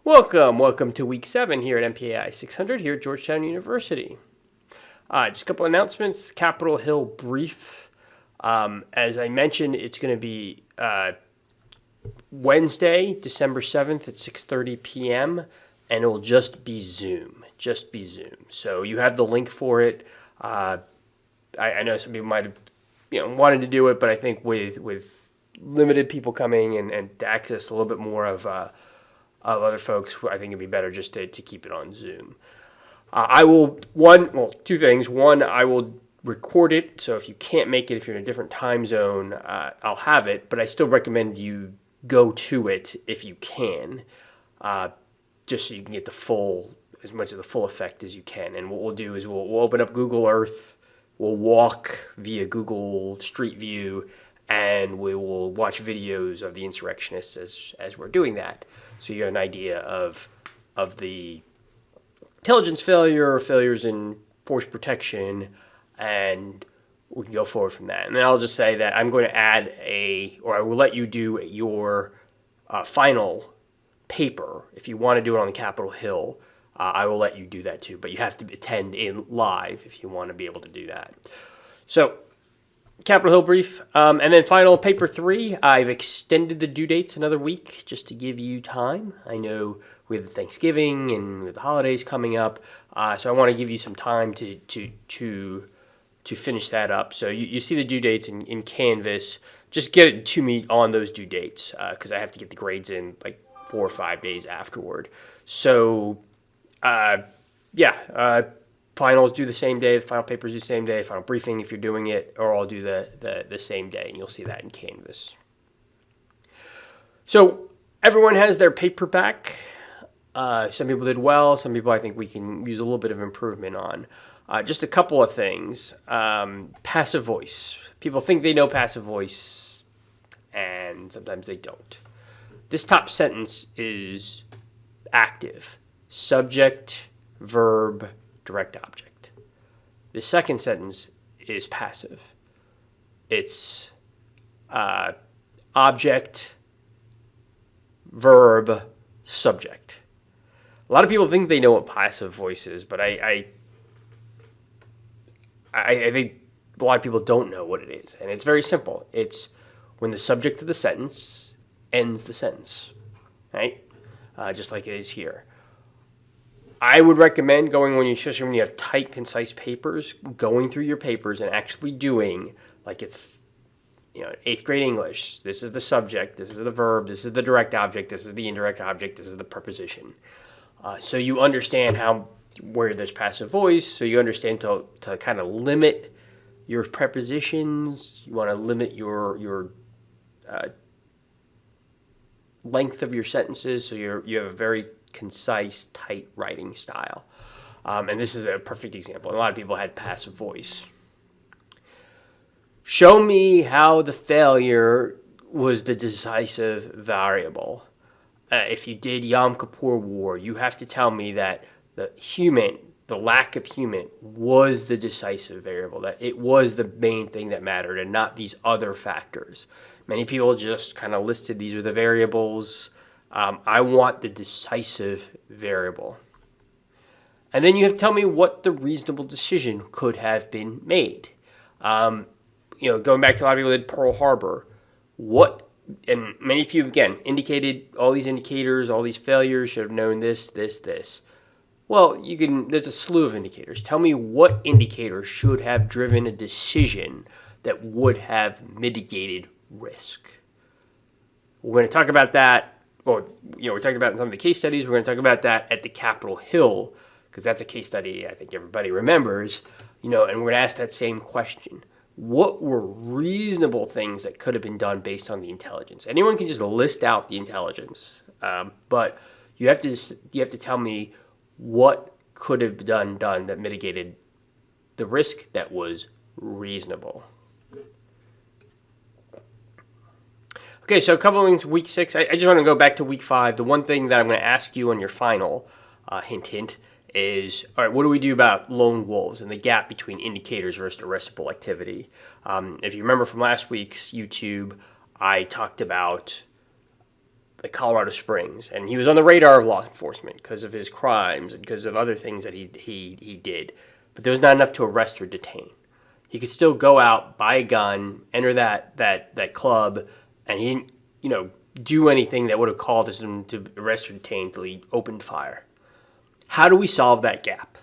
Welcome to week 7 here at MPAI 600 here at Georgetown University. Just a couple announcements. Capitol Hill brief. As I mentioned, it's going to be Wednesday, December 7th at 6:30 p.m. and it'll just be Zoom. So you have the link for it. I know some people might have wanted to do it, but I think with limited people coming and to access a little bit more of other folks, I think it'd be better just to keep it on Zoom. Two things. One, I will record it, so if you can't make it, if you're in a different time zone, I'll have it, but I still recommend you go to it if you can, just so you can get as much of the full effect as you can. And what we'll do is we'll open up Google Earth, we'll walk via Google Street View, and we will watch videos of the insurrectionists as we're doing that. So you have an idea of the intelligence failures in force protection, and we can go forward from that. And then I'll just say that I'm going to I will let you do your final paper. If you want to do it on the Capitol Hill, I will let you do that too. But you have to attend in live if you want to be able to do that. So Capitol Hill brief. And then final, paper 3, I've extended the due dates another week just to give you time. I know with Thanksgiving and with the holidays coming up, so I want to give you some time to finish that up. So you see the due dates in Canvas. Just get it to me on those due dates because I have to get the grades in like 4 or 5 days afterward. So, finals due the same day, the final papers due the same day, final briefing if you're doing it, or I'll do the same day, and you'll see that in Canvas. So everyone has their paper back. Some people did well, some people I think we can use a little bit of improvement on. Just a couple of things. Passive voice. People think they know passive voice, and sometimes they don't. This top sentence is active. Subject, verb, direct object. The second sentence is passive. It's object, verb, subject. A lot of people think they know what passive voice is, but I think a lot of people don't know what it is. And it's very simple. It's when the subject of the sentence ends the sentence, right? Just like it is here. I would recommend especially when you have tight, concise papers, going through your papers and actually doing like it's 8th grade English. This is the subject, this is the verb, this is the direct object, this is the indirect object, this is the preposition. So you understand where there's passive voice, so you understand to kind of limit your prepositions. You want to limit your length of your sentences, so you have a very concise, tight writing style. And this is a perfect example. A lot of people had passive voice. Show me how the failure was the decisive variable. If you did Yom Kippur War, you have to tell me that the lack of human was the decisive variable, that it was the main thing that mattered and not these other factors. Many people just kind of listed these are the variables. I want the decisive variable. And then you have to tell me what the reasonable decision could have been made. Going back to a lot of people that did Pearl Harbor, and many people, again, indicated all these indicators, all these failures, should have known this. Well, there's a slew of indicators. Tell me what indicator should have driven a decision that would have mitigated risk. We're going to talk about that. We're talking about in some of the case studies. We're going to talk about that at the Capitol Hill, because that's a case study I think everybody remembers, and we're going to ask that same question. What were reasonable things that could have been done based on the intelligence? Anyone can just list out the intelligence, but you have to tell me what could have been done that mitigated the risk that was reasonable. Okay, so a couple of things, week 6. I just want to go back to week 5. The one thing that I'm going to ask you on your final, hint, is, all right, what do we do about lone wolves and the gap between indicators versus arrestable activity? If you remember from last week's YouTube, I talked about the Colorado Springs, and he was on the radar of law enforcement because of his crimes and because of other things that he did. But there was not enough to arrest or detain. He could still go out, buy a gun, enter that club, and he didn't, do anything that would have caused him to arrest or detain until he opened fire. How do we solve that gap?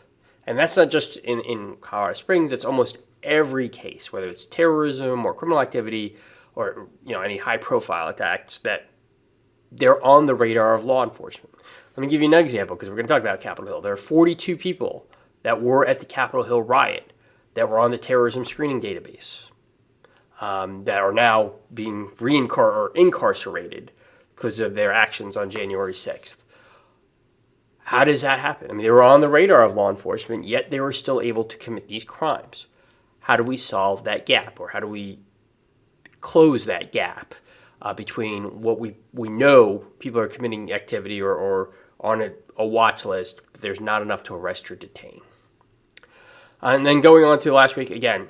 And that's not just in Colorado Springs. It's almost every case, whether it's terrorism or criminal activity or any high-profile attacks, that they're on the radar of law enforcement. Let me give you an example because we're going to talk about Capitol Hill. There are 42 people that were at the Capitol Hill riot that were on the terrorism screening database that are now being incarcerated because of their actions on January 6th. How does that happen? I mean, they were on the radar of law enforcement, yet they were still able to commit these crimes. How do we solve that gap, or how do we close that gap between what we know people are committing activity or on a watch list, but there's not enough to arrest or detain? And then going on to last week, again,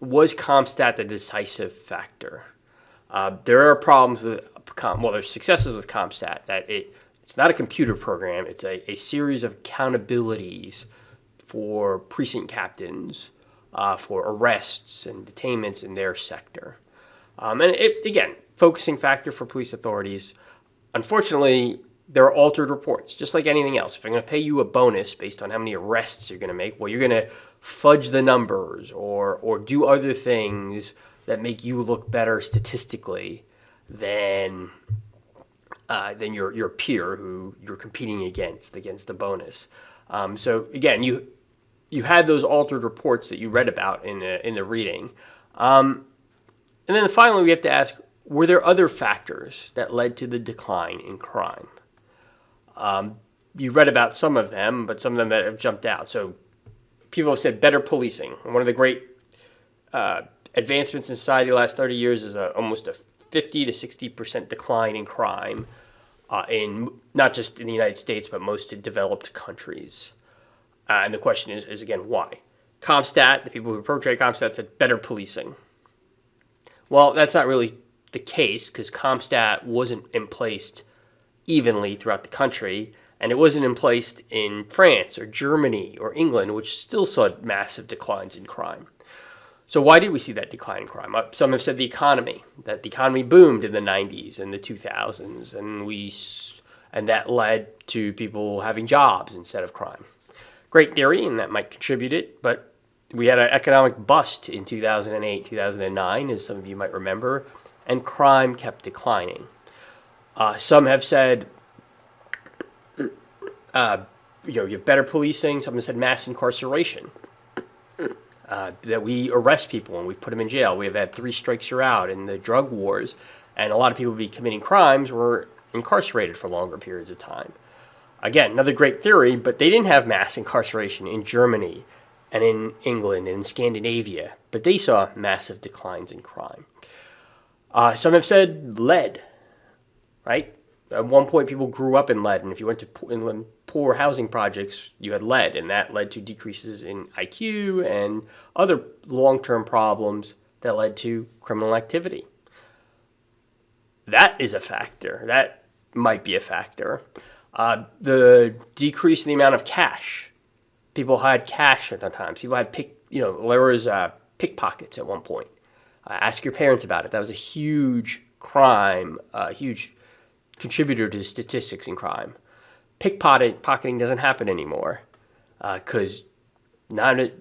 was CompStat the decisive factor? There are problems with, there's successes with CompStat, that it's not a computer program. It's a series of accountabilities for precinct captains for arrests and detainments in their sector. Again, focusing factor for police authorities. Unfortunately, there are altered reports, just like anything else. If I'm going to pay you a bonus based on how many arrests you're going to make, well, you're going to fudge the numbers or do other things that make you look better statistically than your peer who you're competing against the bonus. So again, you had those altered reports that you read about in the reading. And then finally, we have to ask, were there other factors that led to the decline in crime? You read about some of them, but some of them that have jumped out. So people have said better policing. And one of the great advancements in society the last 30 years is almost a 50 to 60% decline in crime in not just in the United States, but most developed countries. And the question is again, why? CompStat, the people who perpetrate CompStat, said better policing. Well, that's not really the case because CompStat wasn't in place evenly throughout the country, and it wasn't in place in France or Germany or England, which still saw massive declines in crime. So why did we see that decline in crime? Some have said that the economy boomed in the 90s and the 2000s, and that led to people having jobs instead of crime. Great theory, and that might contribute it, but we had an economic bust in 2008, 2009, as some of you might remember, and crime kept declining. Some have said, you have better policing. Some have said mass incarceration, that we arrest people and we put them in jail. We have had 3 strikes you're out in the drug wars, and a lot of people be committing crimes were incarcerated for longer periods of time. Again, another great theory, but they didn't have mass incarceration in Germany and in England and in Scandinavia, but they saw massive declines in crime. Some have said lead, right? At one point, people grew up in lead, and if you went to poor housing projects, you had lead, and that led to decreases in IQ and other long-term problems that led to criminal activity. That is a factor. That might be a factor. The decrease in the amount of cash. People had cash at the time. People had there was pickpockets at one point. Ask your parents about it. That was a huge crime, a huge contributor to statistics in crime. Pickpocketing doesn't happen anymore because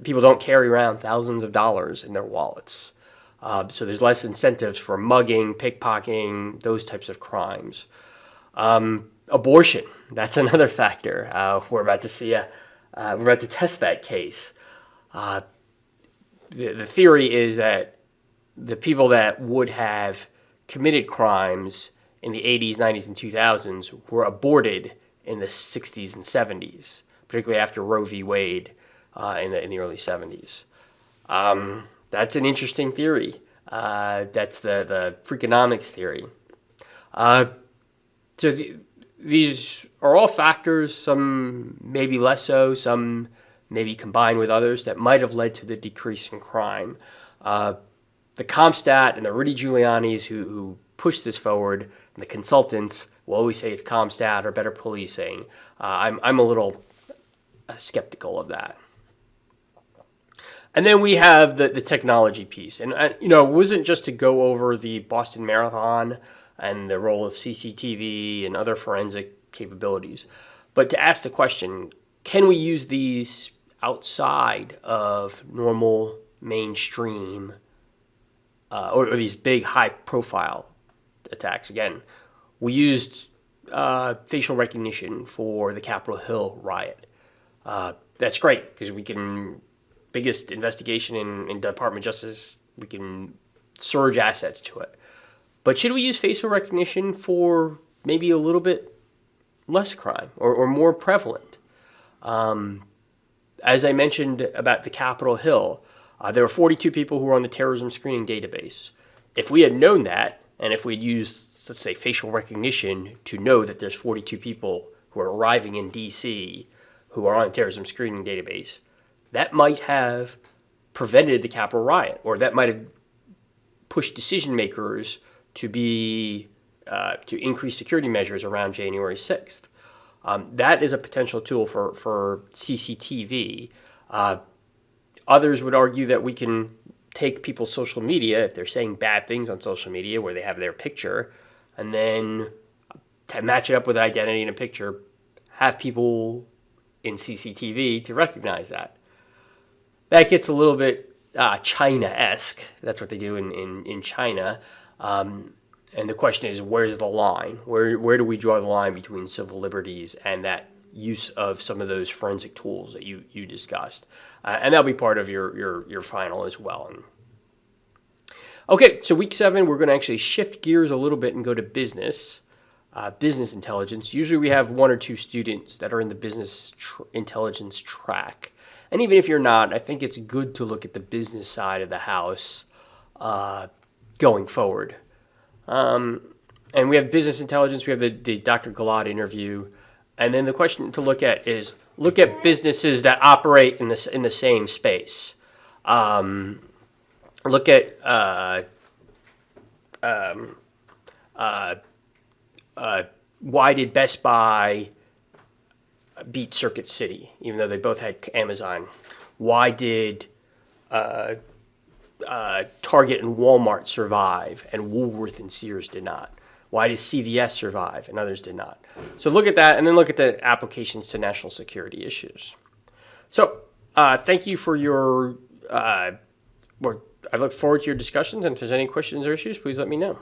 people don't carry around thousands of dollars in their wallets. So there's less incentives for mugging, pickpocketing, those types of crimes. Abortion, that's another factor. We're about to test that case. The theory is that the people that would have committed crimes in the 80s, 90s, and 2000s were aborted in the 60s and 70s, particularly after Roe v. Wade in the early 70s. That's an interesting theory. That's the Freakonomics theory. These are all factors, some maybe less so, some maybe combined with others, that might have led to the decrease in crime. The CompStat and the Rudy Giuliani's who pushed this forward, and the consultants, will always say it's CompStat or better policing. I'm a little skeptical of that. And then we have the technology piece. And it wasn't just to go over the Boston Marathon and the role of CCTV and other forensic capabilities, but to ask the question, can we use these outside of normal mainstream or these big high-profile attacks? Again, we used facial recognition for the Capitol Hill riot. That's great because we can, biggest investigation in Department of Justice, we can surge assets to it. But should we use facial recognition for maybe a little bit less crime or more prevalent? As I mentioned about the Capitol Hill, there were 42 people who were on the terrorism screening database. If we had known that, and if we'd used, let's say, facial recognition to know that there's 42 people who are arriving in D.C. who are on the terrorism screening database, that might have prevented the Capitol riot, or that might have pushed decision makers to increase security measures around January 6th. That is a potential tool for CCTV. Others would argue that we can take people's social media, if they're saying bad things on social media where they have their picture, and then to match it up with an identity in a picture, have people in CCTV to recognize that. That gets a little bit China-esque. That's what they do in China. And the question is, where's the line? Where do we draw the line between civil liberties and that use of some of those forensic tools that you discussed? And that'll be part of your final as well. Okay, so week 7, we're going to actually shift gears a little bit and go to business intelligence. Usually we have 1 or 2 students that are in the business intelligence track. And even if you're not, I think it's good to look at the business side of the house going forward. And we have business intelligence. We have the Dr. Gilad interview. And then the question to look at is, look at businesses that operate in the same space. Look at why did Best Buy beat Circuit City, even though they both had Amazon? Why did Target and Walmart survive and Woolworth and Sears did not? Why does CVS survive and others did not? So look at that, and then look at the applications to national security issues. So thank you for your, I look forward to your discussions, and if there's any questions or issues, please let me know.